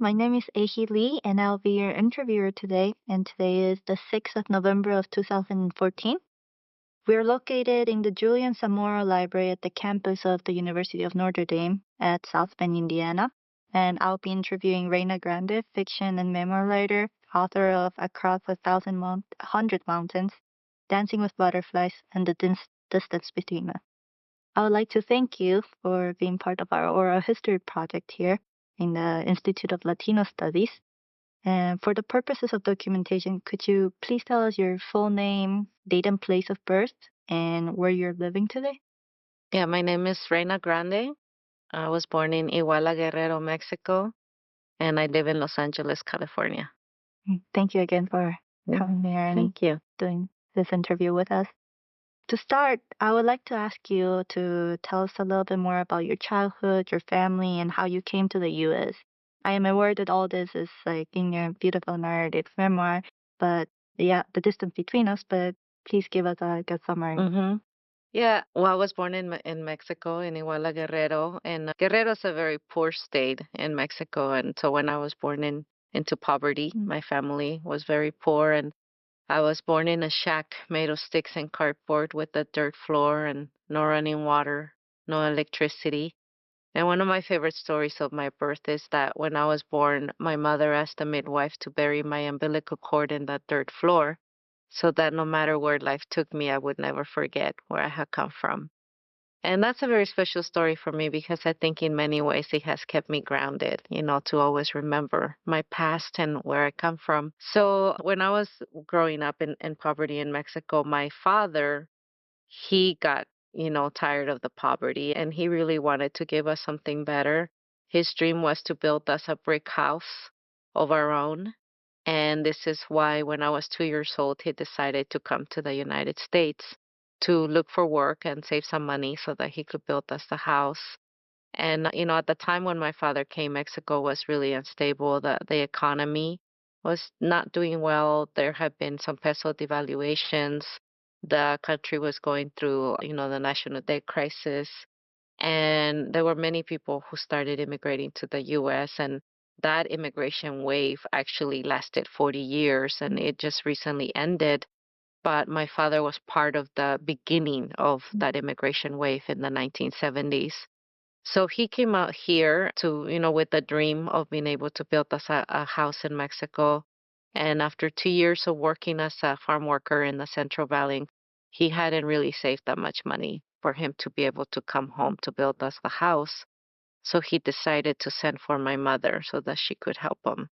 My name is Ehi Lee, and I'll be your interviewer today. And today is the 6th of November of 2014. We're located in the Julian Samora Library at the campus of the University of Notre Dame at South Bend, Indiana. And I'll be interviewing Reyna Grande, fiction and memoir writer, author of Across Hundred Mountains, Dancing with Butterflies, and The Distance Between Us. I would like to thank you for being part of our oral history project here in the Institute of Latino Studies. And for the purposes of documentation, could you please tell us your full name, date and place of birth, and where you're living today? Yeah, my name is Reyna Grande. I was born in Iguala, Guerrero, Mexico, and I live in Los Angeles, California. Thank you again for Yeah. coming here and Thank you. doing this interview with us. To start, I would like to ask you to tell us a little bit more about your childhood, your family, and how you came to the U.S. I am aware that all this is like in your beautiful narrative memoir, but yeah, the distance between us, but please give us a summary. hmm Yeah, well, I was born in Mexico, in Iguala, Guerrero, and Guerrero is a very poor state in Mexico. And so when I was born into poverty, my family was very poor, and I was born in a shack made of sticks and cardboard with a dirt floor and no running water, no electricity. And one of my favorite stories of my birth is that when I was born, my mother asked the midwife to bury my umbilical cord in that dirt floor so that no matter where life took me, I would never forget where I had come from. And that's a very special story for me because I think in many ways it has kept me grounded, to always remember my past and where I come from. So when I was growing up in poverty in Mexico, my father, he got, tired of the poverty and he really wanted to give us something better. His dream was to build us a brick house of our own. And this is why, when I was 2 years old, he decided to come to the United States to look for work and save some money so that he could build us the house. And, at the time when my father came, Mexico was really unstable. The economy was not doing well. There had been some peso devaluations. The country was going through, the national debt crisis. And there were many people who started immigrating to the US, and that immigration wave actually lasted 40 years and it just recently ended. But my father was part of the beginning of that immigration wave in the 1970s. So he came out here to, with the dream of being able to build us a house in Mexico. And after 2 years of working as a farm worker in the Central Valley, he hadn't really saved that much money for him to be able to come home to build us the house. So he decided to send for my mother so that she could help him.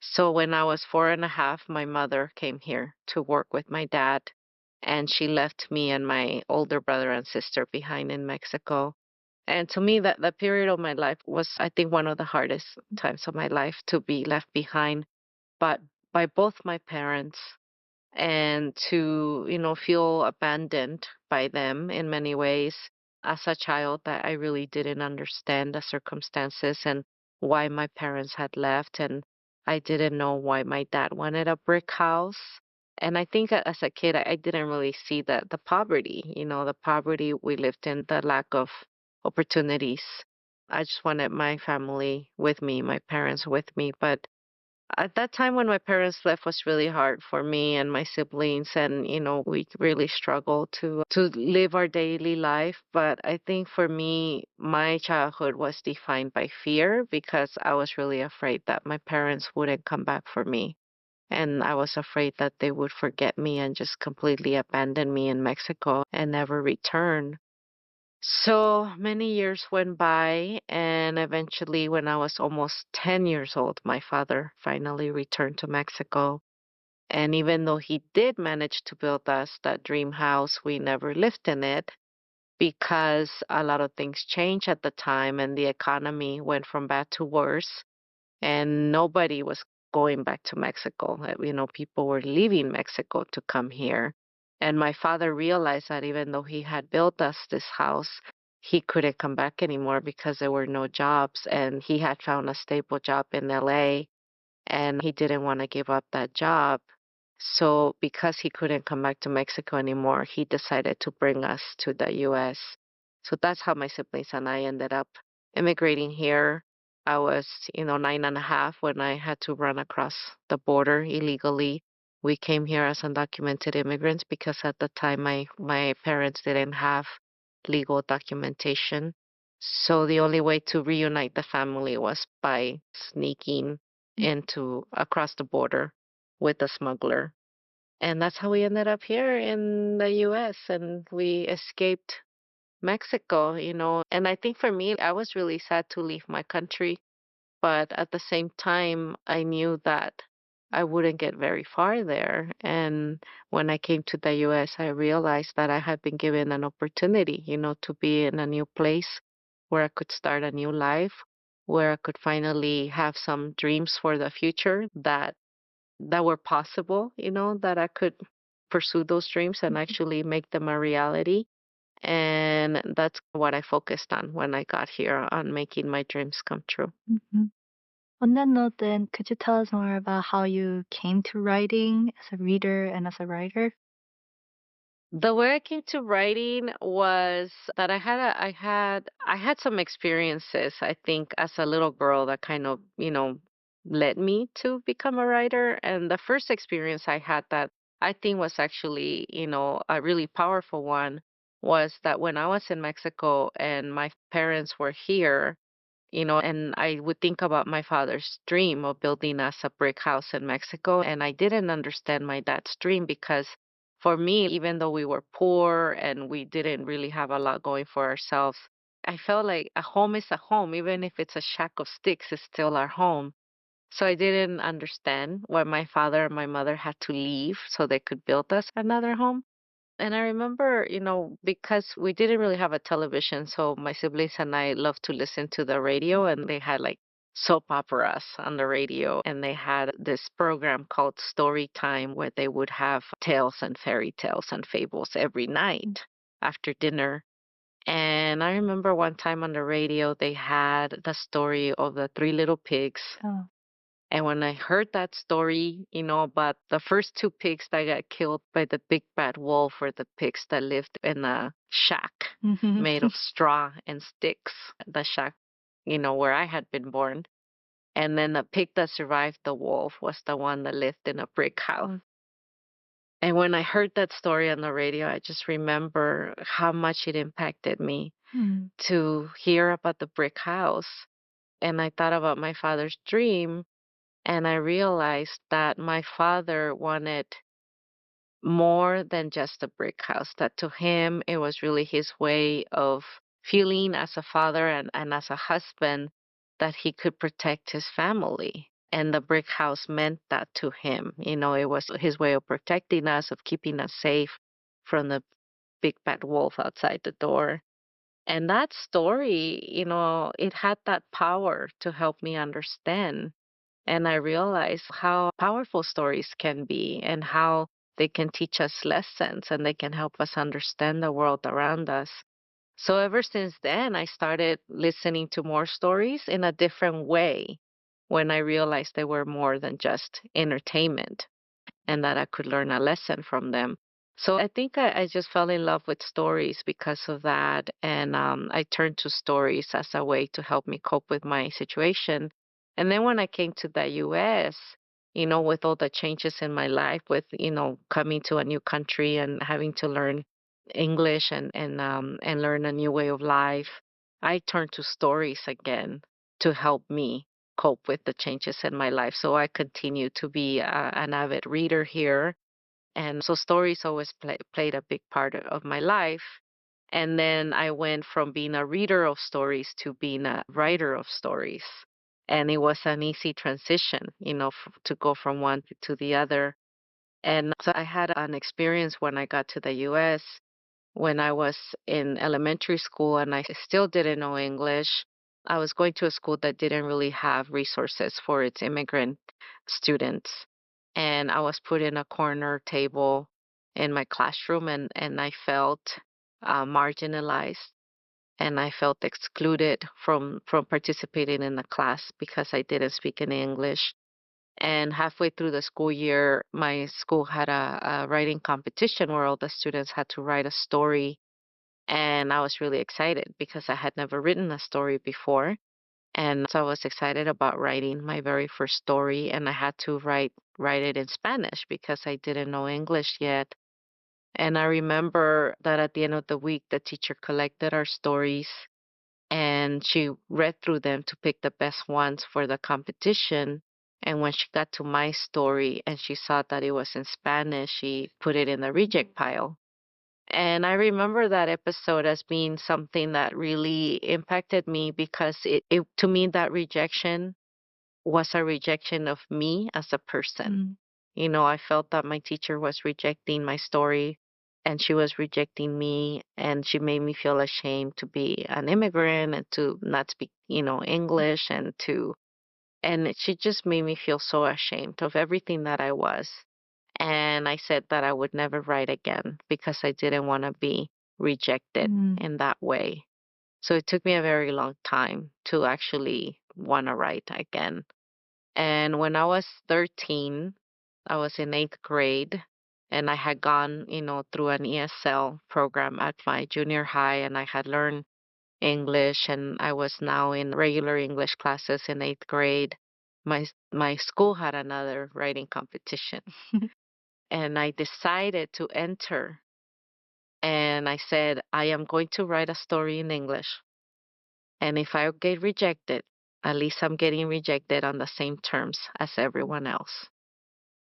So when I was 4.5, my mother came here to work with my dad, and she left me and my older brother and sister behind in Mexico. And to me, that period of my life was, I think, one of the hardest times of my life to be left behind, but by both my parents, and to, feel abandoned by them in many ways. As a child, that I really didn't understand the circumstances and why my parents had left, and I didn't know why my dad wanted a brick house. And I think as a kid, I didn't really see the poverty, the poverty we lived in, the lack of opportunities. I just wanted my family with me, my parents with me. But at that time when my parents left was really hard for me and my siblings, and we really struggled to live our daily life. But I think for me, my childhood was defined by fear because I was really afraid that my parents wouldn't come back for me, and I was afraid that they would forget me and just completely abandon me in Mexico and never return. So many years went by, and eventually, when I was almost 10 years old, my father finally returned to Mexico. And even though he did manage to build us that dream house, we never lived in it because a lot of things changed at the time, and the economy went from bad to worse, and nobody was going back to Mexico. People were leaving Mexico to come here. And my father realized that even though he had built us this house, he couldn't come back anymore because there were no jobs. And he had found a stable job in LA, and he didn't want to give up that job. So because he couldn't come back to Mexico anymore, he decided to bring us to the US. So that's how my siblings and I ended up immigrating here. I was, 9 and a half when I had to run across the border illegally. We came here as undocumented immigrants because at the time my parents didn't have legal documentation. So the only way to reunite the family was by sneaking into across the border with a smuggler. And that's how we ended up here in the US and we escaped Mexico, And I think for me, I was really sad to leave my country, but at the same time, I knew that I wouldn't get very far there. And when I came to the US, I realized that I had been given an opportunity, to be in a new place where I could start a new life, where I could finally have some dreams for the future that were possible, that I could pursue those dreams and actually make them a reality. And that's what I focused on when I got here on making my dreams come true. Mhm. On that note, then, could you tell us more about how you came to writing as a reader and as a writer? The way I came to writing was that I had some experiences, I think, as a little girl that kind of, led me to become a writer. And the first experience I had that I think was actually, a really powerful one was that when I was in Mexico and my parents were here, and I would think about my father's dream of building us a brick house in Mexico. And I didn't understand my dad's dream because for me, even though we were poor and we didn't really have a lot going for ourselves, I felt like a home is a home. Even if it's a shack of sticks, it's still our home. So I didn't understand why my father and my mother had to leave so they could build us another home. And I remember, because we didn't really have a television, so my siblings and I loved to listen to the radio, and they had like soap operas on the radio, and they had this program called Story Time where they would have tales and fairy tales and fables every night after dinner. And I remember one time on the radio, they had the story of the three little pigs, Oh. and when I heard that story, about the first two pigs that got killed by the big bad wolf were the pigs that lived in a shack Mhm. made of straw and sticks, the shack, where I had been born. And then the pig that survived the wolf was the one that lived in a brick house. And when I heard that story on the radio, I just remember how much it impacted me Mm. to hear about the brick house. And I thought about my father's dream. And I realized that my father wanted more than just a brick house, that to him it was really his way of feeling as a father and as a husband that he could protect his family. And the brick house meant that to him. It was his way of protecting us, of keeping us safe from the big bad wolf outside the door. And that story, it had that power to help me understand and I realized how powerful stories can be and how they can teach us lessons and they can help us understand the world around us. So ever since then, I started listening to more stories in a different way when I realized they were more than just entertainment and that I could learn a lesson from them. So I think I just fell in love with stories because of that. And I turned to stories as a way to help me cope with my situation. And then when I came to the US, with all the changes in my life, with, coming to a new country and having to learn English and learn a new way of life, I turned to stories again to help me cope with the changes in my life. So I continue to be an avid reader here. And so stories always played a big part of my life. And then I went from being a reader of stories to being a writer of stories. And it was an easy transition, to go from one to the other. And so I had an experience when I got to the US when I was in elementary school and I still didn't know English. I was going to a school that didn't really have resources for its immigrant students. And I was put in a corner table in my classroom and I felt marginalized and I felt excluded from participating in the class because I didn't speak any English. And halfway through the school year, my school had a writing competition where all the students had to write a story. And I was really excited because I had never written a story before. And so I was excited about writing my very first story, and I had to write it in Spanish because I didn't know English yet. And I remember that at the end of the week, the teacher collected our stories and she read through them to pick the best ones for the competition. And when she got to my story and she saw that it was in Spanish, she put it in the reject pile. And I remember that episode as being something that really impacted me because it to me, that rejection was a rejection of me as a person. Mm. You know, I felt that my teacher was rejecting my story and she was rejecting me, and she made me feel ashamed to be an immigrant and to not speak, English, and she just made me feel so ashamed of everything that I was. And I said that I would never write again because I didn't want to be rejected Mm. in that way. So it took me a very long time to actually want to write again. And when I was 13, I was in eighth grade and I had gone, through an ESL program at my junior high, and I had learned English, and I was now in regular English classes in eighth grade. My school had another writing competition and I decided to enter, and I said, I am going to write a story in English. And if I get rejected, at least I'm getting rejected on the same terms as everyone else.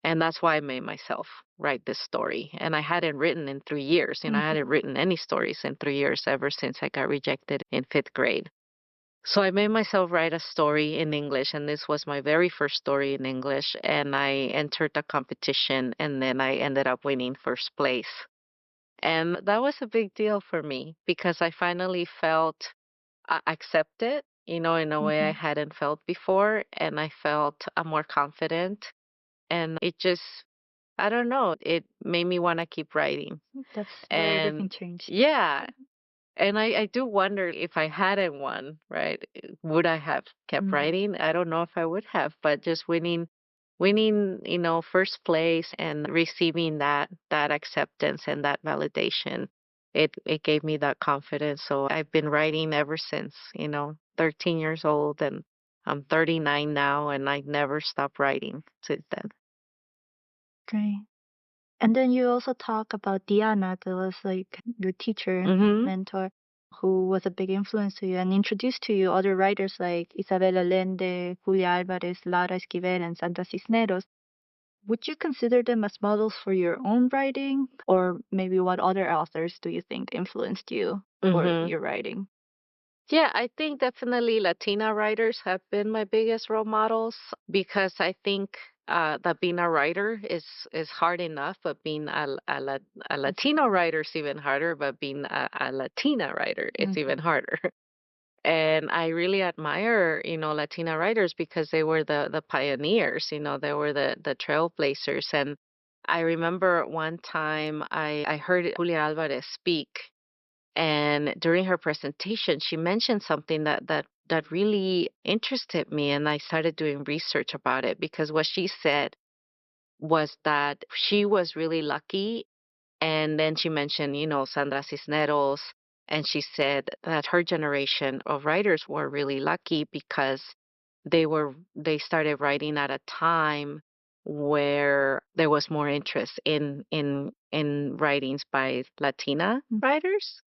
And that's why I made myself write this story. And I hadn't written in 3 years. I hadn't written any stories in 3 years ever since I got rejected in fifth grade. So I made myself write a story in English, and this was my very first story in English. And I entered the competition, and then I ended up winning first place. And that was a big deal for me because I finally felt accepted, in a way I Mhm. hadn't felt before. And I felt more confident. And it just, I don't know, it made me want to keep writing. That's very And different change. yeah, and I do wonder if I hadn't won, right? Would I have kept Mm. writing? I don't know if I would have, but just winning, first place and receiving that acceptance and that validation, it gave me that confidence. So I've been writing ever since, 13 years old, and I'm 39 now, and I never stopped writing since then. Great. And then you also talk about Diana, that was like your teacher, Mhm. mentor, who was a big influence to you and introduced to you other writers like Isabel Allende, Julia Alvarez, Laura Esquivel, and Sandra Cisneros. Would you consider them as models for your own writing? Or maybe what other authors do you think influenced you for Mhm. your writing? Yeah, I think definitely Latina writers have been my biggest role models because I think that being a writer is hard enough, but being a Latino writer is even harder. But being a Latina writer is Mhm. even harder. And I really admire, Latina writers because they were the pioneers. They were the trailblazers. And I remember one time I heard Julia Alvarez speak, and during her presentation, she mentioned something that really interested me, and I started doing research about it because what she said was that she was really lucky. And then she mentioned, Sandra Cisneros, and she said that her generation of writers were really lucky because they started writing at a time where there was more interest in writings by Latina Mm. writers.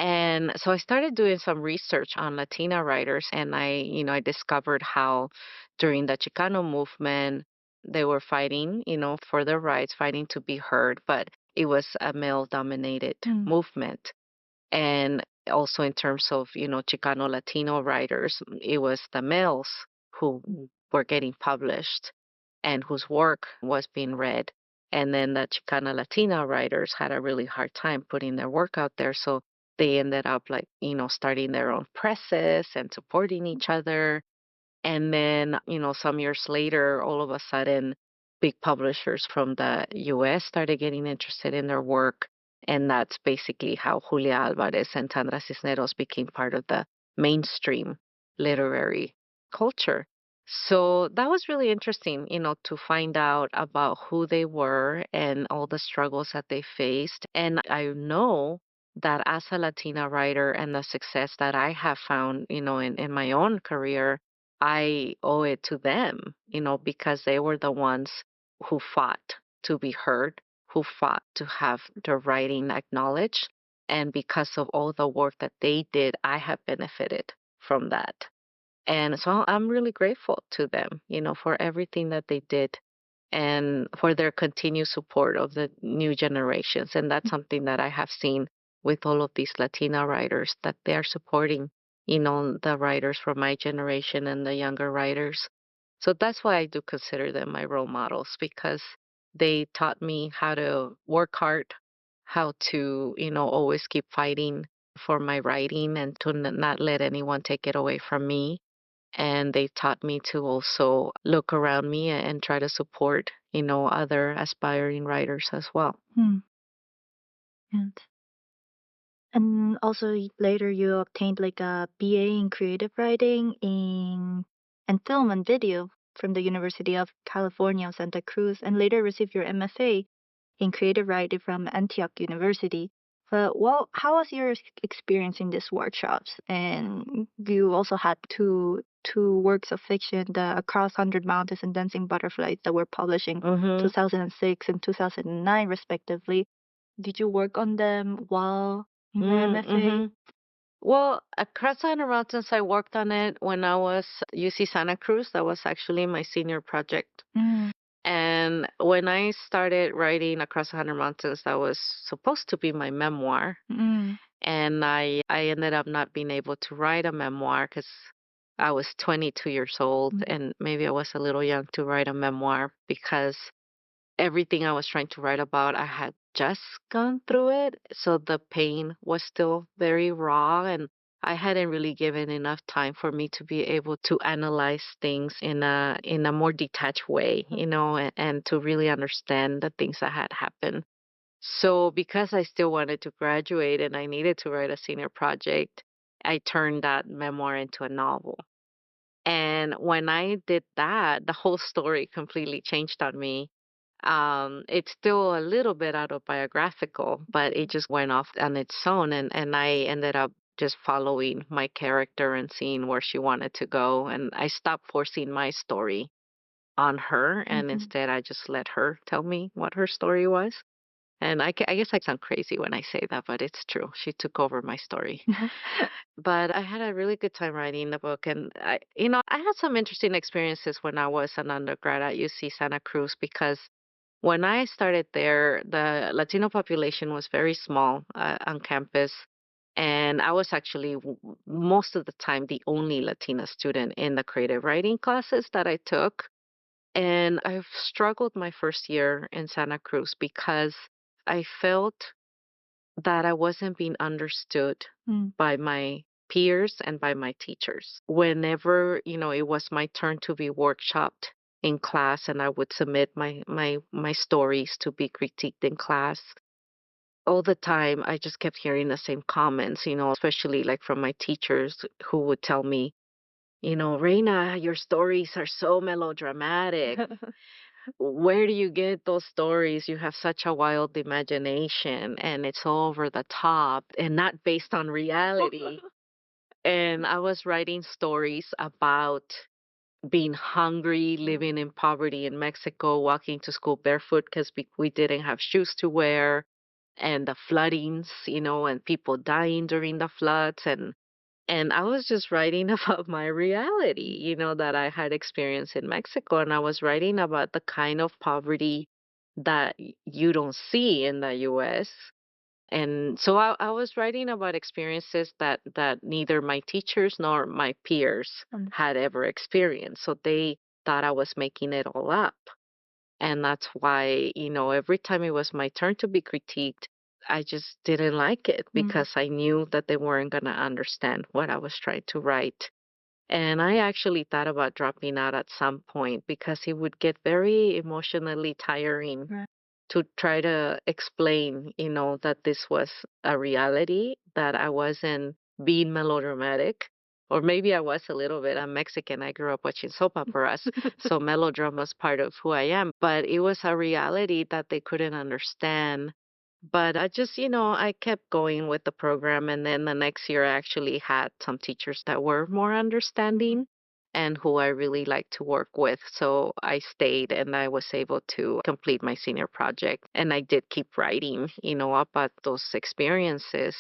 And so I started doing some research on Latina writers, and I discovered how during the Chicano movement, they were fighting, for their rights, fighting to be heard, but it was a male dominated Mm. movement. And also in terms of, Chicano Latino writers, it was the males who were getting published and whose work was being read. And then the Chicana Latina writers had a really hard time putting their work out there. So they ended up like, starting their own presses and supporting each other. And then, some years later, all of a sudden, big publishers from the US started getting interested in their work. And that's basically how Julia Alvarez and Sandra Cisneros became part of the mainstream literary culture. So that was really interesting, to find out about who they were and all the struggles that they faced. And I know that as a Latina writer and the success that I have found, in my own career, I owe it to them, because they were the ones who fought to be heard, who fought to have their writing acknowledged. And because of all the work that they did, I have benefited from that. And so I'm really grateful to them, for everything that they did and for their continued support of the new generations. And that's something that I have seen with all of these Latina writers, that they're supporting, the writers from my generation and the younger writers. So that's why I do consider them my role models, because they taught me how to work hard, how to, always keep fighting for my writing and to not let anyone take it away from me. And they taught me to also look around me and try to support, other aspiring writers as well. Hmm. And also later you obtained like a BA in creative writing in and film and video from the University of California, Santa Cruz, and later received your MFA in creative writing from Antioch University. But how was your experience in these workshops? And you also had two works of fiction, the Across Hundred Mountains and Dancing Butterflies, that were published in Mm-hmm. 2006 and 2009, respectively. Did you work on them while in your MFA? Mm-hmm. Well, Across the Mountains, I worked on it when I was at UC Santa Cruz. That was actually my senior project. Mm, And when I started writing Across the Mountains, that was supposed to be my memoir. mm, And I ended up not being able to write a memoir because I was 22 years old, and maybe I was a little young to write a memoir, because everything I was trying to write about, I had just gone through it. So the pain was still very raw, and I hadn't really given enough time for me to be able to analyze things in a more detached way, and to really understand the things that had happened. So because I still wanted to graduate and I needed to write a senior project, I turned that memoir into a novel. And when I did that, the whole story completely changed on me. It's still a little bit autobiographical, but it just went off on its own, and I ended up just following my character and seeing where she wanted to go. And I stopped forcing my story on her, and instead I just let her tell me what her story was. And I guess I sound crazy when I say that, but it's true. She took over my story. But I had a really good time writing the book. And I had some interesting experiences when I was an undergrad at UC Santa Cruz, because when I started there, the Latino population was very small on campus. And I was actually most of the time the only Latina student in the creative writing classes that I took. And I've struggled my first year in Santa Cruz because I felt that I wasn't being understood mm, by my peers and by my teachers. Whenever, it was my turn to be workshopped in class and I would submit my stories to be critiqued in class, all the time I just kept hearing the same comments, especially like from my teachers who would tell me, Reyna, your stories are so melodramatic. Where do you get those stories? You have such a wild imagination and it's all over the top and not based on reality. And I was writing stories about being hungry, living in poverty in Mexico, walking to school barefoot because we didn't have shoes to wear, and the floodings, and people dying during the floods. And I was just writing about my reality, that I had experienced in Mexico. And I was writing about the kind of poverty that you don't see in the US. And so I was writing about experiences that neither my teachers nor my peers had ever experienced. So they thought I was making it all up. And that's why, every time it was my turn to be critiqued, I just didn't like it because I knew that they weren't going to understand what I was trying to write. And I actually thought about dropping out at some point because it would get very emotionally tiring right. to try to explain, that this was a reality, that I wasn't being melodramatic. Or maybe I was a little bit. I'm Mexican. I grew up watching soap operas. So melodrama is part of who I am. But it was a reality that they couldn't understand. But I just, I kept going with the program. And then the next year, I actually had some teachers that were more understanding and who I really liked to work with. So I stayed and I was able to complete my senior project. And I did keep writing, about those experiences.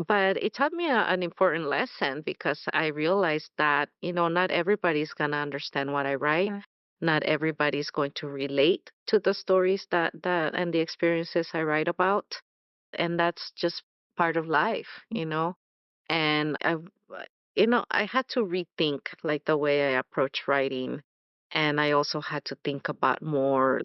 But it taught me an important lesson because I realized that, not everybody's going to understand what I write. Yeah. Not everybody's going to relate to the stories that and the experiences I write about. And that's just part of life. And I had to rethink like the way I approach writing. And I also had to think about more,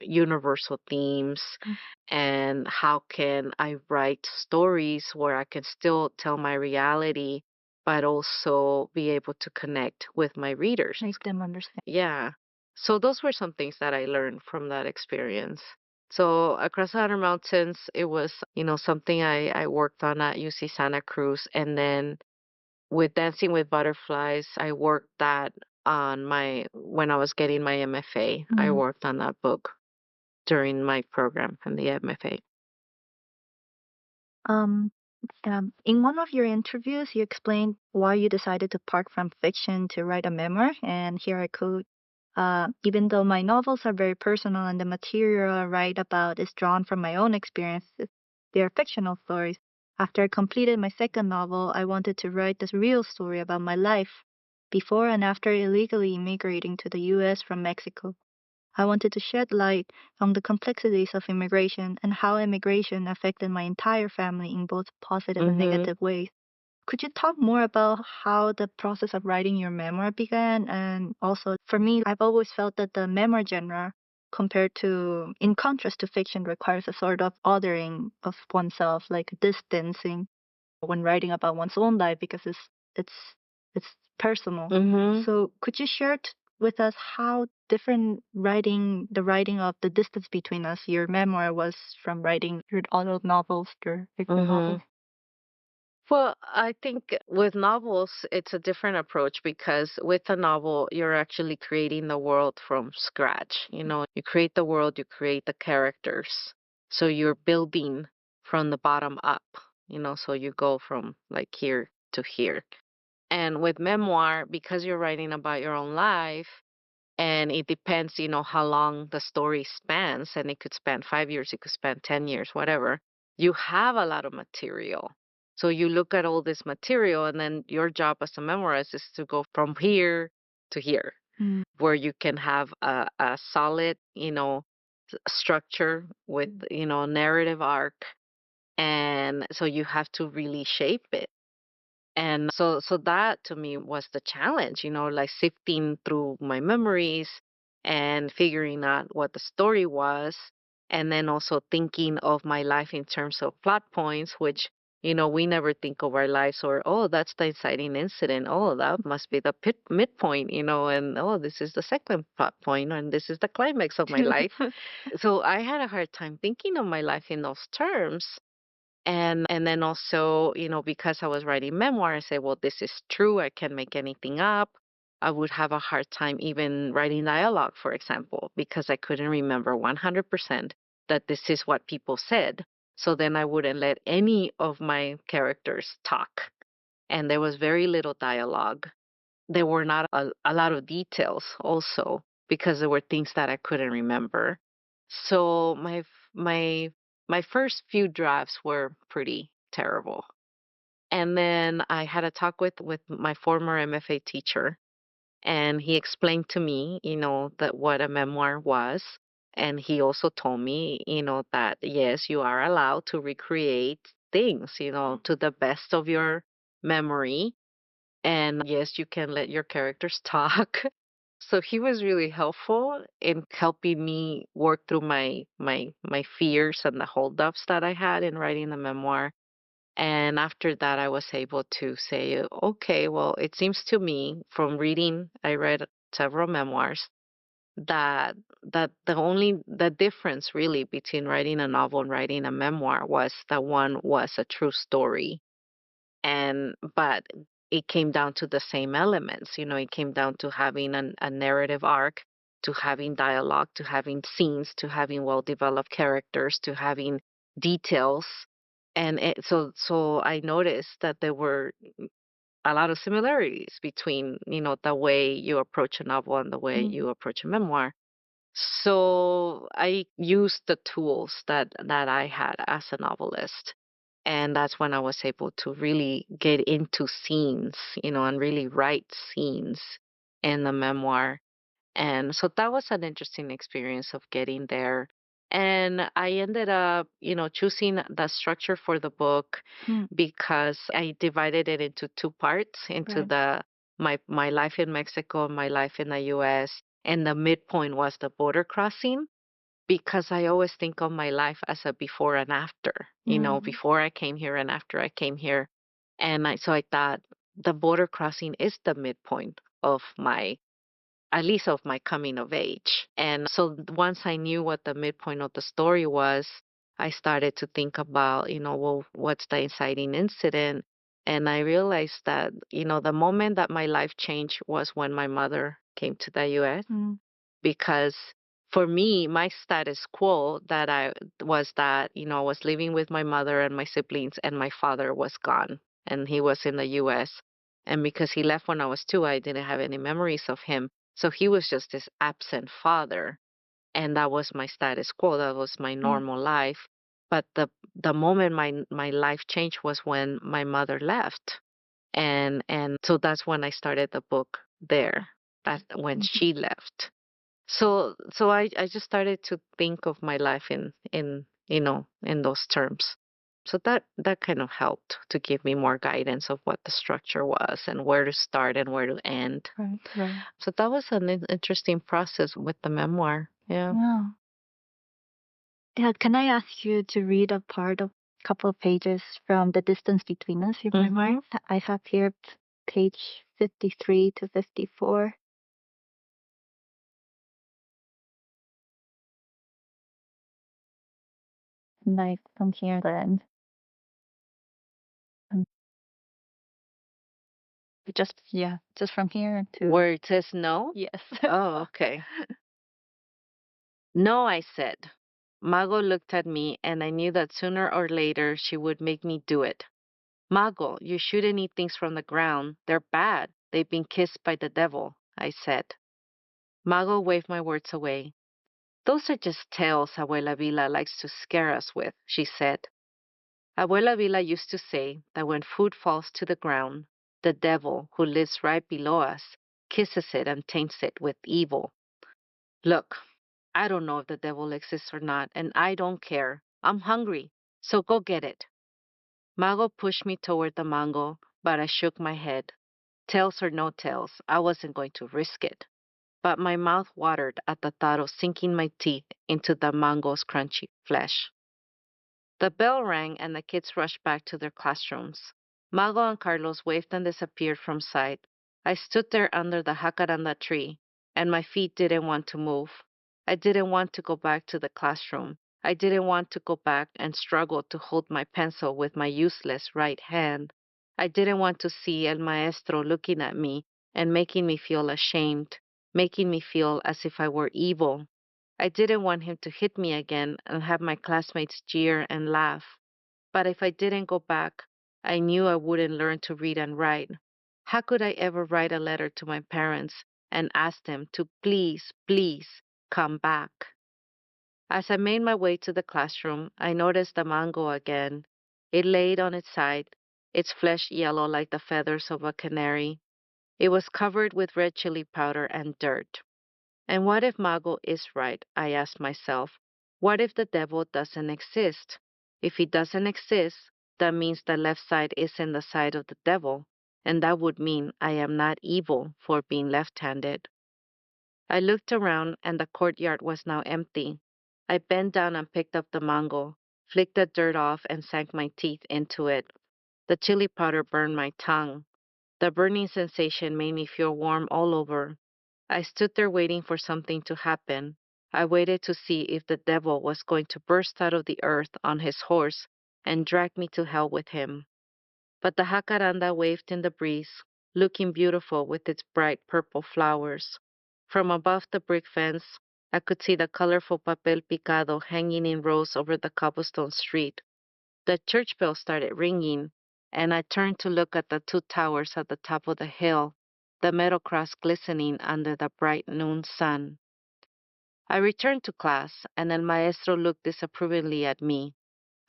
universal themes Mm. and how can I write stories where I can still tell my reality, but also be able to connect with my readers. Make them understand. Yeah. So those were some things that I learned from that experience. So across the 100 mountains, it was, something I worked on at UC Santa Cruz. And then with Dancing with Butterflies, I worked that on when I was getting my MFA, I Mm. worked on that book during my program in the MFA. Um, in one of your interviews, you explained why you decided to part from fiction to write a memoir. And here I quote, even though my novels are very personal and the material I write about is drawn from my own experiences, they are fictional stories. After I completed my second novel, I wanted to write this real story about my life before and after illegally immigrating to the US from Mexico. I wanted to shed light on the complexities of immigration and how immigration affected my entire family in both positive and Mhm. negative ways. Could you talk more about how the process of writing your memoir began? And also, for me, I've always felt that the memoir genre, in contrast to fiction, requires a sort of othering of oneself, like distancing when writing about one's own life because it's it's personal. Mhm. So could you share with us how different the writing of the distance between us, your memoir was from writing your other novels, your fiction novels? Mhm. Well, I think with novels, it's a different approach because with a novel, you're actually creating the world from scratch. You create the world, you create the characters. So you're building from the bottom up, so you go from like here to here. And with memoir, because you're writing about your own life, and it depends, how long the story spans, and it could span 5 years, it could span 10 years, whatever. You have a lot of material. So you look at all this material, and then your job as a memoirist is to go from here to here, Mm. where you can have a solid, structure with, narrative arc. And so you have to really shape it. And so that to me was the challenge, like sifting through my memories and figuring out what the story was. And then also thinking of my life in terms of plot points, which, we never think of our lives or, oh, that's the inciting incident. Oh, that must be the midpoint, and oh, this is the second plot point, and this is the climax of my life. So I had a hard time thinking of my life in those terms. And then also, because I was writing memoir, I said, well, this is true. I can't make anything up. I would have a hard time even writing dialogue, for example, because I couldn't remember 100% that this is what people said. So then I wouldn't let any of my characters talk. And there was very little dialogue. There were not a lot of details also because there were things that I couldn't remember. So my my first few drafts were pretty terrible. And then I had a talk with my former MFA teacher, and he explained to me, that what a memoir was. And he also told me, that yes, you are allowed to recreate things, to the best of your memory, and yes, you can let your characters talk. So he was really helpful in helping me work through my fears and the holdups that I had in writing the memoir. And after that, I was able to say, okay, well, it seems to me from reading, I read several memoirs that the difference really between writing a novel and writing a memoir was that one was a true story, but it came down to the same elements. It came down to having a narrative arc, to having dialogue, to having scenes, to having well developed characters, to having details. And so I noticed that there were a lot of similarities between, the way you approach a novel and the way Mm. you approach a memoir. So I used the tools that I had as a novelist. And that's when I was able to really get into scenes, and really write scenes in the memoir. And so that was an interesting experience of getting there. And I ended up, choosing the structure for the book Mm. because I divided it into two parts, into Right. the my life in Mexico, my life in the US, and the midpoint was the border crossing, because I always think of my life as a before and after, Mm. before I came here and after I came here. And so I thought the border crossing is the midpoint of my, at least of my coming of age. And so once I knew what the midpoint of the story was, I started to think about, well, what's the inciting incident? And I realized that, the moment that my life changed was when my mother came to the US, Mm. because for me, my status quo that I was that, I was living with my mother and my siblings, and my father was gone and he was in the US. And because he left when I was 2, I didn't have any memories of him. So he was just this absent father. And that was my status quo. That was my Mm. normal life. But the moment my life changed was when my mother left. And so that's when I started the book there. That's when Mhm. she left. So I just started to think of my life in those terms. So that kind of helped to give me more guidance of what the structure was and where to start and where to end. Right. Right. So that was an interesting process with the memoir. Yeah. Yeah. Yeah. Can I ask you to read a part of a couple of pages from The Distance Between Us, your memoir? Mhm. I have here page 53 to 54. Like from here to the end. Um, just yeah, just from here to Where it says no? yes. Oh, okay. No, I said. Mago looked at me, and I knew that sooner or later she would make me do it. Mago, you shouldn't eat things from the ground. They're bad. They've been kissed by the devil, I said. Mago waved my words away. Those are just tales Abuela Vila likes to scare us with, she said. Abuela Vila used to say that when food falls to the ground, the devil, who lives right below us, kisses it and taints it with evil. Look, I don't know if the devil exists or not, and I don't care. I'm hungry, so go get it. Mago pushed me toward the mango, but I shook my head. Tails or no tails, I wasn't going to risk it. But my mouth watered at the thought of sinking my teeth into the mango's crunchy flesh. The bell rang and the kids rushed back to their classrooms. Mago and Carlos waved and disappeared from sight. I stood there under the jacaranda tree, and my feet didn't want to move. I didn't want to go back to the classroom. I didn't want to go back and struggle to hold my pencil with my useless right hand. I didn't want to see El Maestro looking at me and making me feel ashamed, making me feel as if I were evil. I didn't want him to hit me again and have my classmates jeer and laugh. But if I didn't go back, I knew I wouldn't learn to read and write. How could I ever write a letter to my parents and ask them to please, please come back? As I made my way to the classroom, I noticed the mango again. It laid on its side, its flesh yellow like the feathers of a canary. It was covered with red chili powder and dirt. And what if Mago is right? I asked myself. What if the devil doesn't exist? If he doesn't exist, that means the left side is in the side of the devil, and that would mean I am not evil for being left handed. I looked around, and the courtyard was now empty. I bent down and picked up the mango, flicked the dirt off, and sank my teeth into it. The chili powder burned my tongue. The burning sensation made me feel warm all over. I stood there waiting for something to happen. I waited to see if the devil was going to burst out of the earth on his horse and drag me to hell with him. But the jacaranda waved in the breeze, looking beautiful with its bright purple flowers. From above the brick fence, I could see the colorful papel picado hanging in rows over the cobblestone street. The church bell started ringing, and I turned to look at the two towers at the top of the hill, the metal cross glistening under the bright noon sun. I returned to class, and El Maestro looked disapprovingly at me.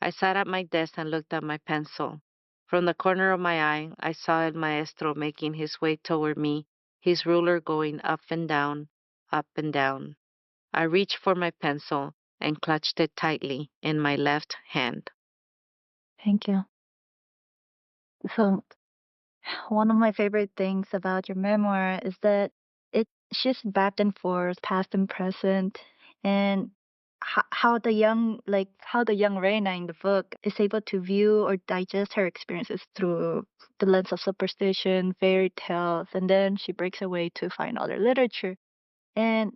I sat at my desk and looked at my pencil. From the corner of my eye, I saw El Maestro making his way toward me, his ruler going up and down, up and down. I reached for my pencil and clutched it tightly in my left hand. Thank you. So, one of my favorite things about your memoir is that it shifts back and forth, past and present, and how the young Reyna in the book is able to view or digest her experiences through the lens of superstition, fairy tales, and then she breaks away to find other literature. And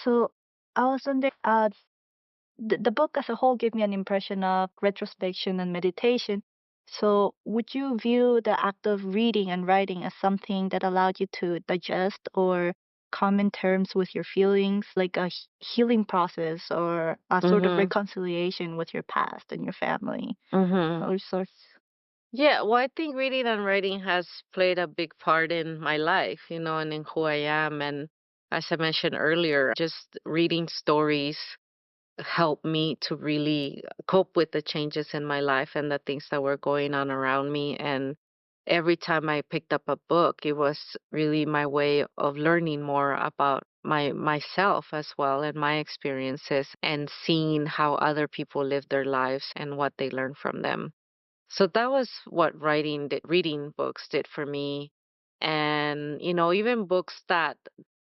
so I was wondering, the book as a whole gave me an impression of retrospection and meditation. So, would you view the act of reading and writing as something that allowed you to digest or come in terms with your feelings, like a healing process or a sort of Mhm. reconciliation with your past and your family Mhm. or sorts? Yeah, well, I think reading and writing has played a big part in my life, and in who I am. And as I mentioned earlier, just reading stories helped me to really cope with the changes in my life and the things that were going on around me. And every time I picked up a book, it was really my way of learning more about myself as well and my experiences and seeing how other people live their lives and what they learn from them. So that was what reading books did for me. And, even books that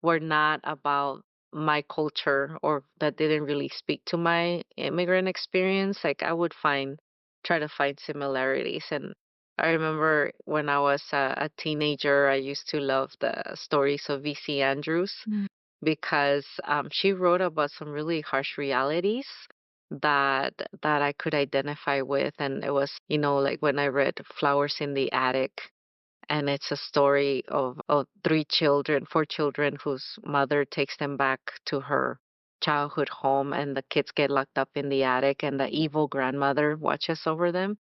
were not about my culture or that didn't really speak to my immigrant experience, like try to find similarities. And I remember when I was a teenager, I used to love the stories of V.C. Andrews Mm. because she wrote about some really harsh realities that I could identify with. And it was, like when I read Flowers in the Attic, and it's a story of four children whose mother takes them back to her childhood home, and the kids get locked up in the attic, and the evil grandmother watches over them.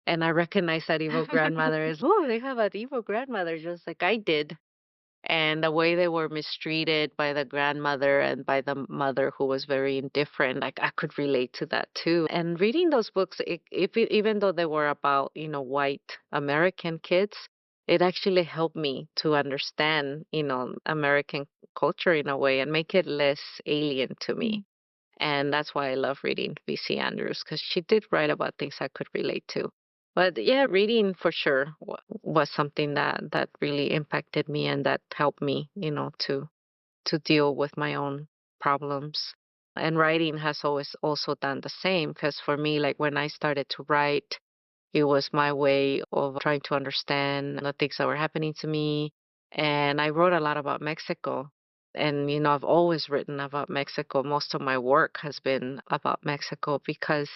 And I recognize that evil grandmother as, oh, they have an evil grandmother just like I did, and the way they were mistreated by the grandmother and by the mother who was very indifferent, like I could relate to that too. And reading those books, even though they were about white American kids, it actually helped me to understand American culture in a way and make it less alien to me. Mm. And that's why I love reading V.C. Andrews, because she did write about things I could relate to. But yeah, reading for sure was something that really impacted me and that helped me, to deal with my own problems. And writing has always also done the same, because for me, like when I started to write, it was my way of trying to understand the things that were happening to me. And I wrote a lot about Mexico. And, I've always written about Mexico. Most of my work has been about Mexico because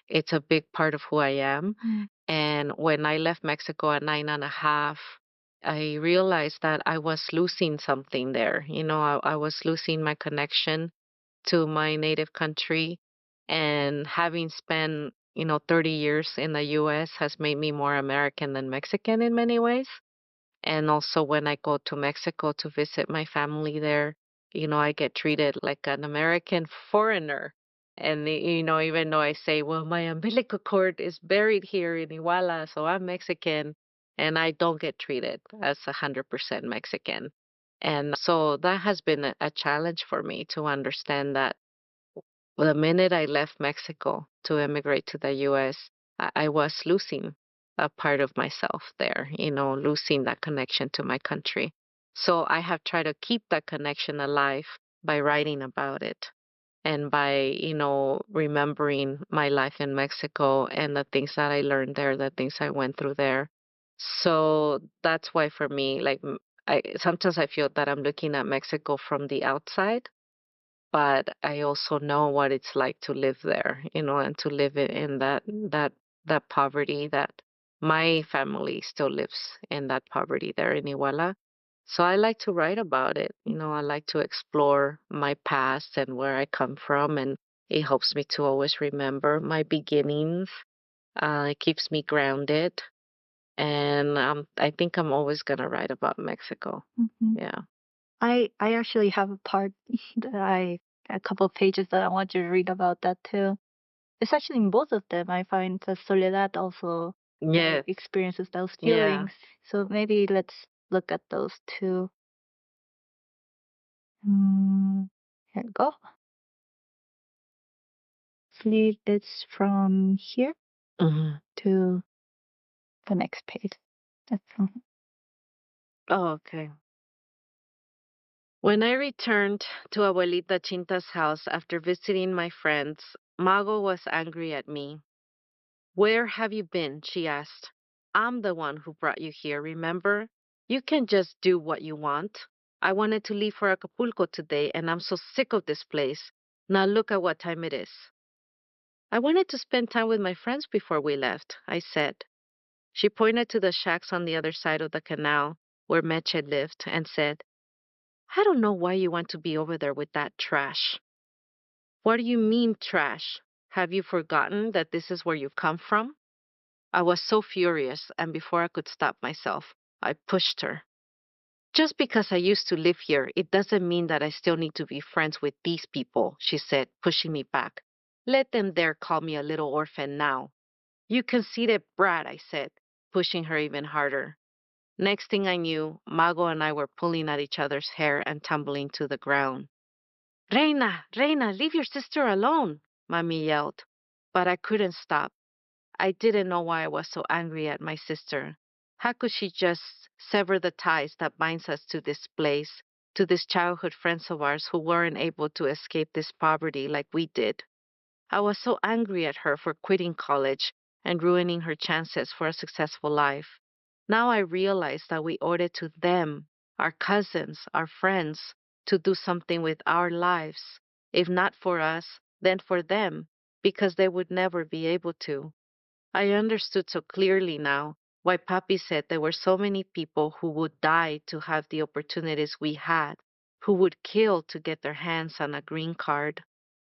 it's a big part of who I am. Mm. And when I left Mexico at 9.5, I realized that I was losing something there. I was losing my connection to my native country. And having spent, 30 years in the US has made me more American than Mexican in many ways. And also when I go to Mexico to visit my family there, I get treated like an American foreigner. And, even though I say, well, my umbilical cord is buried here in Iguala, so I'm Mexican, and I don't get treated as 100% Mexican. And so that has been a challenge for me to understand that the minute I left Mexico to immigrate to the US, I was losing a part of myself there, losing that connection to my country. So I have tried to keep that connection alive by writing about it and by, remembering my life in Mexico and the things that I learned there, the things I went through there. So that's why for me, like, sometimes I feel that I'm looking at Mexico from the outside, but I also know what it's like to live there, and to live in that poverty that my family still lives in that poverty there in Iguala. So I like to write about it. I like to explore my past and where I come from, and it helps me to always remember my beginnings. It keeps me grounded, and I think I'm always gonna write about Mexico. Hmm. Yeah. I actually have a part that a couple of pages that I want you to read about that too. It's actually in both of them. I find that Soledad also Yes. experiences those Yeah. feelings. So maybe let's look at those two. Here we go. Sleep. It's from here Hmm. to the next page. That's Oh, okay. When I returned to Abuelita Chinta's house after visiting my friends, Mago was angry at me. Where have you been? She asked. I'm the one who brought you here, remember? You can just do what you want. I wanted to leave for Acapulco today, and I'm so sick of this place. Now look at what time it is. I wanted to spend time with my friends before we left, I said. She pointed to the shacks on the other side of the canal where Meche lived and said, I don't know why you want to be over there with that trash. What do you mean, trash? Have you forgotten that this is where you come from? I was so furious, and before I could stop myself, I pushed her. Just because I used to live here, it doesn't mean that I still need to be friends with these people, she said, pushing me back. Let them dare call me a little orphan now. You conceited brat, I said, pushing her even harder. Next thing I knew, Mago and I were pulling at each other's hair and tumbling to the ground. Reyna, Reyna, leave your sister alone, Mommy yelled. But I couldn't stop. I didn't know why I was so angry at my sister. How could she just sever the ties that binds us to this place, to these childhood friends of ours who weren't able to escape this poverty like we did? I was so angry at her for quitting college and ruining her chances for a successful life. Now I realize that we owed it to them, our cousins, our friends, to do something with our lives. If not for us, then for them, because they would never be able to. I understood so clearly now why Papi said there were so many people who would die to have the opportunities we had, who would kill to get their hands on a green card.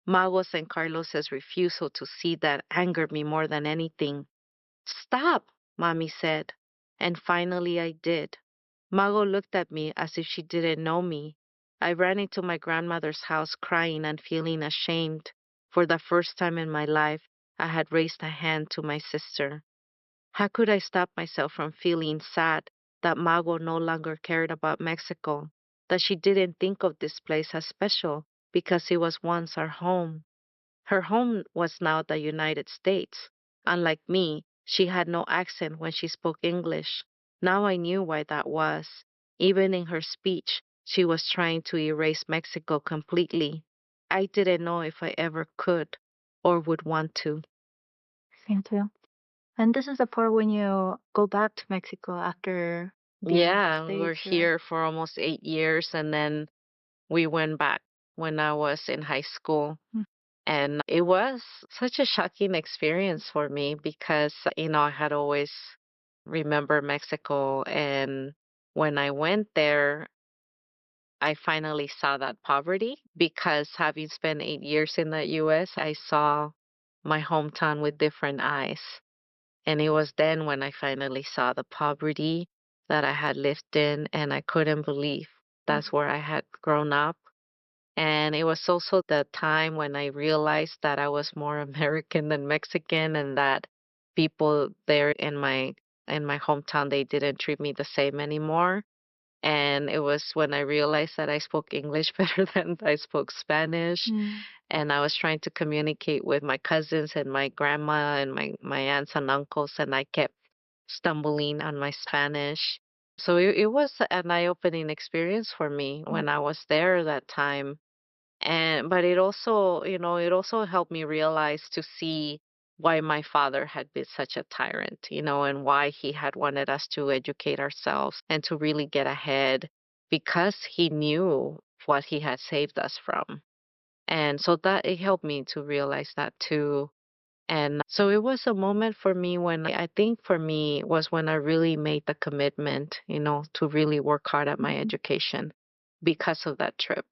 Magos and Carlos's refusal to see that angered me more than anything. Stop, Mommy said. And finally I did. Mago looked at me as if she didn't know me. I ran into my grandmother's house crying and feeling ashamed. For the first time in my life, I had raised a hand to my sister. How could I stop myself from feeling sad that Mago no longer cared about Mexico, that she didn't think of this place as special because it was once our home? Her home was now the United States. Unlike me, she had no accent when she spoke English. Now I knew why that was. Even in her speech, she was trying to erase Mexico completely. I didn't know if I ever could or would want to. thank you. And this is the part when you go back to Mexico after being in the Yeah, we were States, right? here for almost 8 years, and then we went back when I was in high school. Mm. And it was such a shocking experience for me because, I had always remembered Mexico. And when I went there, I finally saw that poverty because having spent 8 years in the US, I saw my hometown with different eyes. And it was then when I finally saw the poverty that I had lived in, and I couldn't believe that's where I had grown up. And it was also the time when I realized that I was more American than Mexican, and that people there in my hometown, they didn't treat me the same anymore. And it was when I realized that I spoke English better than I spoke Spanish, Mm. and I was trying to communicate with my cousins and my grandma and my aunts and uncles, and I kept stumbling on my Spanish. So it was an eye-opening experience for me Mm. when I was there that time. And but it also helped me realize to see why my father had been such a tyrant, and why he had wanted us to educate ourselves and to really get ahead because he knew what he had saved us from. And so that it helped me to realize that too. And so it was a moment for me when I think for me was when I really made the commitment, to really work hard at my Mhm. education because of that trip.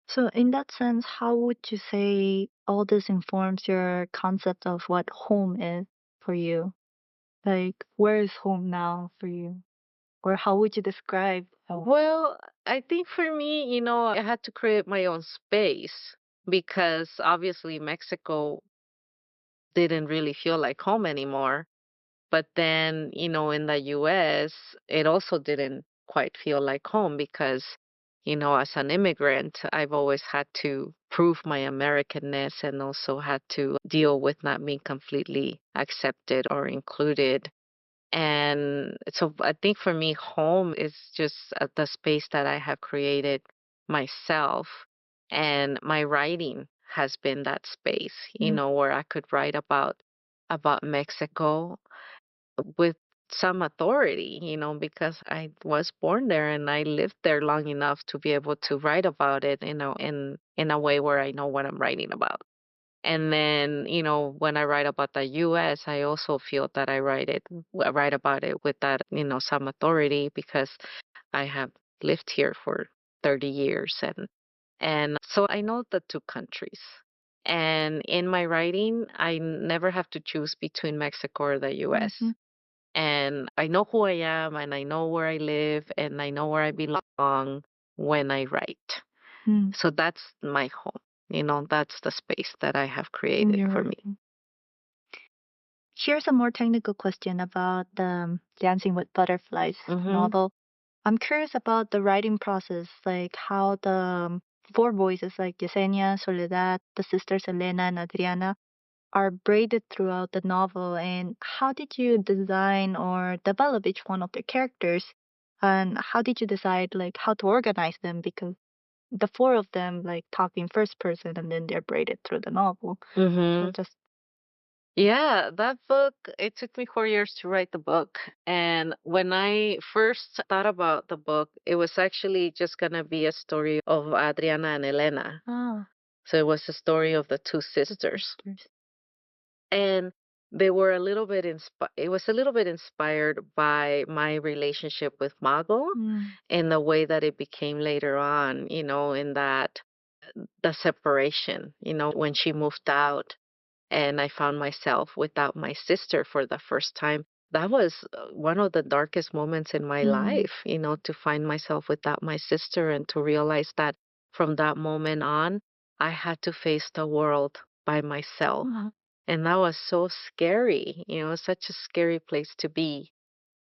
So, in that sense, how would you say all this informs your concept of what home is for you? Like, where is home now for you? Or how would you describe home? Well, I think for me, I had to create my own space because obviously Mexico didn't really feel like home anymore. But then, in the US, it also didn't quite feel like home because, as an immigrant, I've always had to prove my Americanness and also had to deal with not being completely accepted or included. And so I think for me, home is just the space that I have created myself. And my writing has been that space, Mm. where I could write about Mexico with some authority, because I was born there and I lived there long enough to be able to write about it, in a way where I know what I'm writing about. And then, when I write about the US, I also feel that write about it with that, some authority because I have lived here for 30 years and so I know the two countries. And in my writing, I never have to choose between Mexico or the US. Mhm. And I know who I am and I know where I live and I know where I belong when I write. Mm. So that's my home. That's the space that I have In created your for me. writing. Here's a more technical question about the Dancing with Butterflies Mhm. novel. I'm curious about the writing process, like how the four voices, like Yesenia, Soledad, the sisters Elena and Adriana, are braided throughout the novel. And how did you design or develop each one of the characters? And how did you decide, like, how to organize them? Because the four of them, like, talk in first person and then they're braided through the novel. So Mhm. just. Yeah, that book, it took me 4 years to write the book. And when I first thought about the book, it was actually just going to be a story of Adriana and Elena. Ah, So it was a story of the two the sisters. sisters. And they were a little bit it was a little bit inspired by my relationship with Mago Mm. in the way that it became later on, in that the separation, when she moved out and I found myself without my sister for the first time. That was one of the darkest moments in my Mm. life, to find myself without my sister and to realize that from that moment on, I had to face the world by myself. Uh-huh. And that was so scary, such a scary place to be.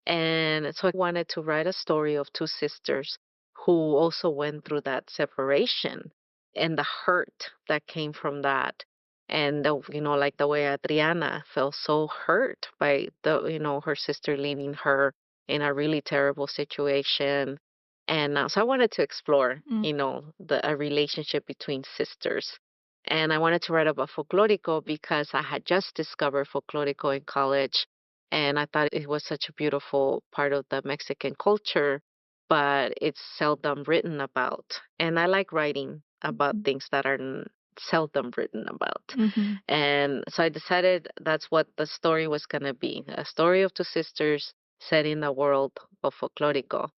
And so I wanted to write a story of two sisters who also went through that separation and the hurt that came from that. And, like the way Adriana felt so hurt by her sister leaving her in a really terrible situation. And so I wanted to explore, Mm. a relationship between sisters. And I wanted to write about folklorico because I had just discovered folklorico in college and I thought it was such a beautiful part of the Mexican culture, but it's seldom written about. And I like writing about Mhm. things that are seldom written about. Mhm. And so I decided that's what the story was going to be, a story of two sisters set in the world of folklorico.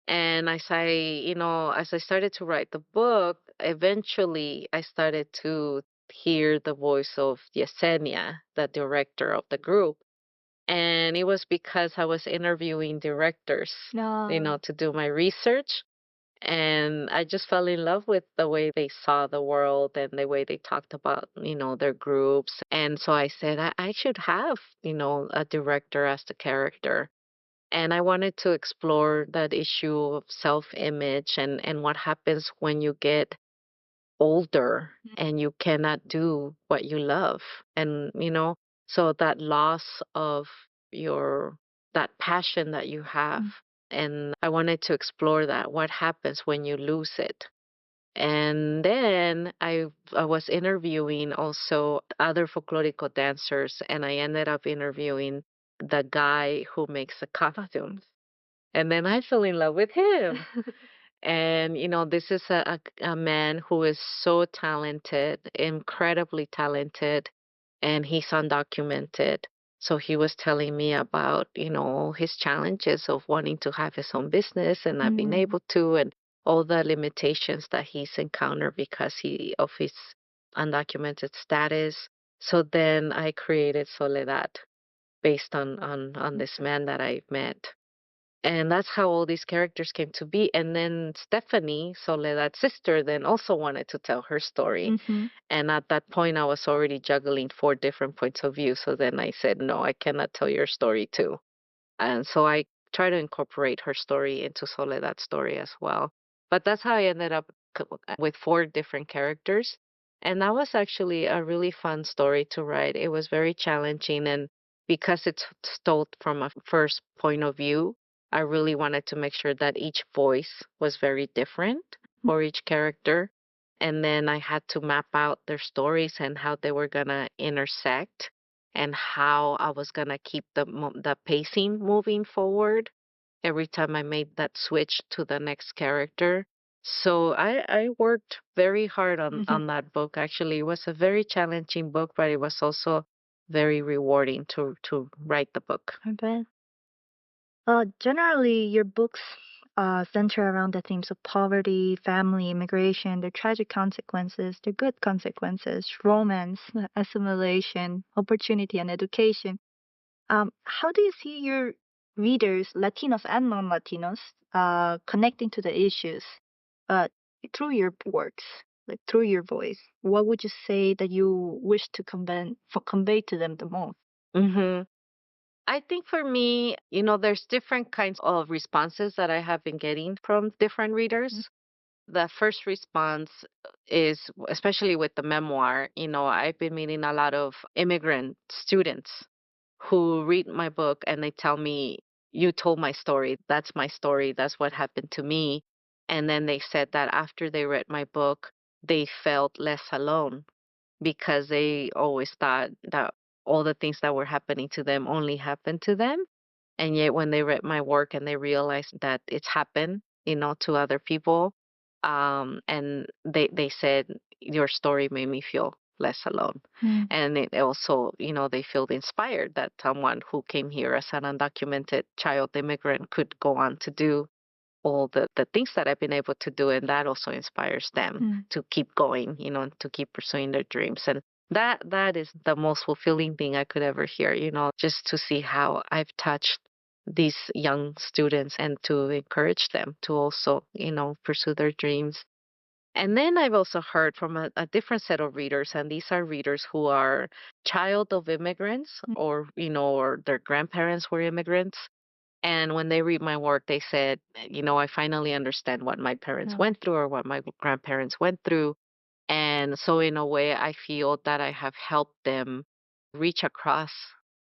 And as I started to write the book, eventually I started to hear the voice of Yesenia, the director of the group, and it was because I was interviewing directors, No. to do my research. And I just fell in love with the way they saw the world and the way they talked about, their groups. And so I said, I should have, a director as the character. And I wanted to explore that issue of self-image and what happens when you get older and you cannot do what you love. And, so that loss of your, that passion that you have. Mm. And I wanted to explore that. What happens when you lose it? And then I was interviewing also other folklorico dancers, and I ended up interviewing the guy who makes the costumes. And then I fell in love with him. And, this is a man who is so talented, incredibly talented. and he's undocumented. So he was telling me about, his challenges of wanting to have his own business and not being able to, and all the limitations that he's encountered because of his undocumented status. So then I created Soledad based on this man that I met. And that's how all these characters came to be. And then Stephanie, Soledad's sister, then also wanted to tell her story. Mm-hmm. And at that point, I was already juggling four different points of view. So then I said, no, I cannot tell your story too. And so I try to incorporate her story into Soledad's story as well. But that's how I ended up with four different characters. And that was actually a really fun story to write. It was very challenging. And because it's told from a first point of view, I really wanted to make sure that each voice was very different for each character. And then I had to map out their stories and how they were going to intersect and how I was gonna keep the pacing moving forward every time I made that switch to the next character. So I worked very hard on that book. Actually, it was a very challenging book, but it was also very rewarding to write the book. I bet. Generally, your books center around the themes of poverty, family, immigration, their tragic consequences, their good consequences, romance, assimilation, opportunity, and education. How do you see your readers, Latinos and non-Latinos, connecting to the issues uh, through your works, like through your voice? What would you say that you wish to convey to them the most? hmm I think for me, there's different kinds of responses that I have been getting from different readers. The first response is, especially with the memoir, I've been meeting a lot of immigrant students who read my book and they tell me, you told my story. That's my story. That's what happened to me. And then they said that after they read my book, they felt less alone because they always thought that all the things that were happening to them only happened to them. And yet, when they read my work and they realized that it's happened, to other people, and they said your story made me feel less alone. Mm. And it also, they feel inspired that someone who came here as an undocumented child immigrant could go on to do all the things that I've been able to do, and that also inspires them to keep going, to keep pursuing their dreams. And that is the most fulfilling thing I could ever hear, just to see how I've touched these young students and to encourage them to also, pursue their dreams. And then I've also heard from a different set of readers, and these are readers who are child of immigrants or, or their grandparents were immigrants, and when they read my work, they said, I finally understand what my parents went through or what my grandparents went through. And so, in a way, I feel that I have helped them reach across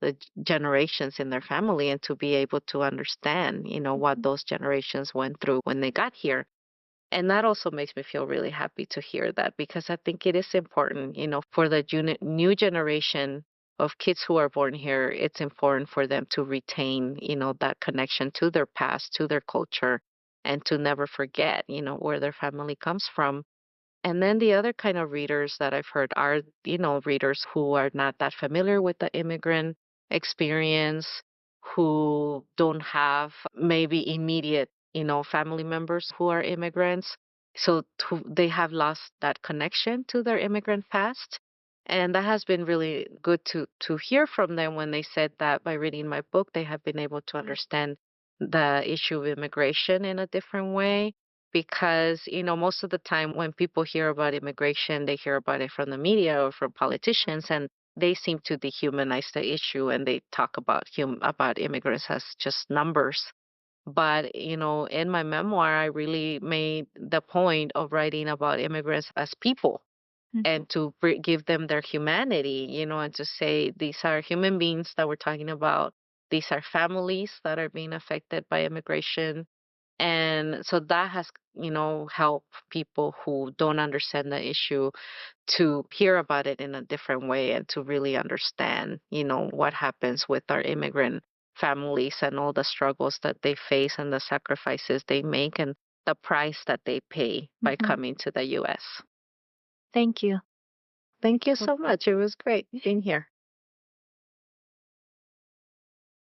the generations in their family and to be able to understand, what those generations went through when they got here. And that also makes me feel really happy to hear that because I think it is important, for the new generation of kids who are born here, it's important for them to retain, that connection to their past, to their culture, and to never forget, where their family comes from. And then the other kind of readers that I've heard are, readers who are not that familiar with the immigrant experience, who don't have maybe immediate, family members who are immigrants. So they have lost that connection to their immigrant past. And that has been really good to hear from them when they said that by reading my book, they have been able to understand the issue of immigration in a different way because most of the time when people hear about immigration they hear about it from the media or from politicians and they seem to dehumanize the issue and they talk about about immigrants as just numbers, but in my memoir I really made the point of writing about immigrants as people and to give them their humanity, and to say these are human beings that we're talking about, these are families that are being affected by immigration. And so that has, helped people who don't understand the issue to hear about it in a different way and to really understand, what happens with our immigrant families and all the struggles that they face and the sacrifices they make and the price that they pay by coming to the US. Thank you. Thank you so much. It was great being here.